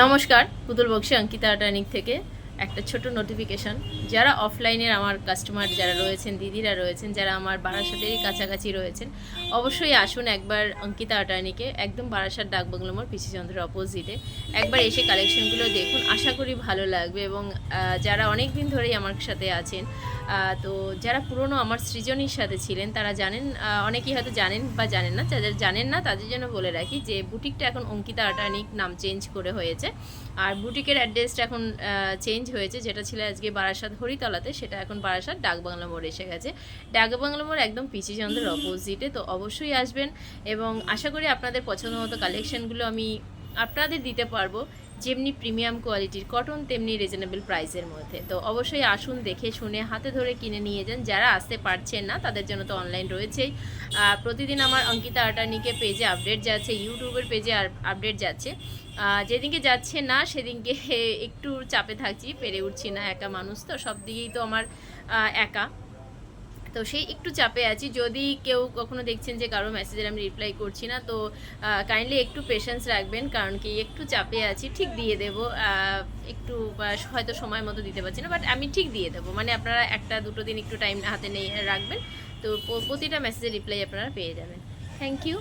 নমস্কার, পুতুল বক্সি অঙ্কিতা আটানিক থেকে একটা ছোট নোটিফিকেশন। যারা অফলাইনের আমার কাস্টমার যারা রয়েছেন, দিদিরা রয়েছেন, যারা আমার বারাসাতেরই কাছাকাছি রয়েছেন, অবশ্যই আসুন একবার অঙ্কিতা আটানিকে, একদম বারাসাত ডাকবাংলো মোড়, পিসি চন্দ্রের অপোজিটে। একবার এসে কালেকশনগুলো দেখুন, আশা করি ভালো লাগবে। এবং যারা অনেক দিন ধরেই আমার সাথে আছেন, তো যারা পুরনো আমার সৃজনীর সাথে ছিলেন তারা জানেন, অনেকেই হয়তো জানেন বা জানেন না। যাদের জানেন না তাদের জন্য বলে রাখি যে বুটিকটা এখন অঙ্কিতা আটানিক নাম চেঞ্জ করে হয়েছে। আর বুটিকের অ্যাড্রেসটা এখন চেঞ্জ হয়েছে, যেটা ছিল আজকে বারাসাত হরিতলাতে, সেটা এখন বারাসাত ডাকবাংলো মোড় এসে গেছে। ডাকবাংলো মোড় একদম পিসি চন্দ্রের অপোজিটে। তো অবশ্যই আসবেন এবং আশা করি আপনাদের পছন্দ মতো কালেকশনগুলো আমি আপনাদের দিতে পারবো, যেমনি প্রিমিয়াম কোয়ালিটির কটন তেমনি রিজনেবল প্রাইসের মধ্যে। তো অবশ্যই আসুন, দেখে শুনে হাতে ধরে কিনে নিয়ে যান। যারা আসতে পারছেন না তাদের জন্য তো অনলাইন রয়েছেই। প্রতিদিন আমার অঙ্কিতা আটানিকে পেজে আপডেট যাচ্ছে, ইউটিউবের পেজে আপডেট যাচ্ছে। যেদিনকে যাচ্ছে না সেদিনকে একটু চাপে থাকছি, পেরে উঠছি না, একা মানুষ তো, সব দিকেই তো আমার একা। তো সেই একটু চাপে আছি। যদি কেউ কখনো দেখছেন যে কারো মেসেজের আমি রিপ্লাই করছি না, তো কাইন্ডলি একটু পেশেন্স রাখবেন, কারণ কি একটু চাপে আছি। ঠিক দিয়ে দেবো, একটু হয়তো সময় মতো দিতে পারছি না, বাট আমি ঠিক দিয়ে দেবো। মানে আপনারা একটা দুটো দিন একটু টাইম হাতে নিয়ে রাখবেন, তো প্রতিটা মেসেজের রিপ্লাই আপনারা পেয়ে যাবেন। Thank you.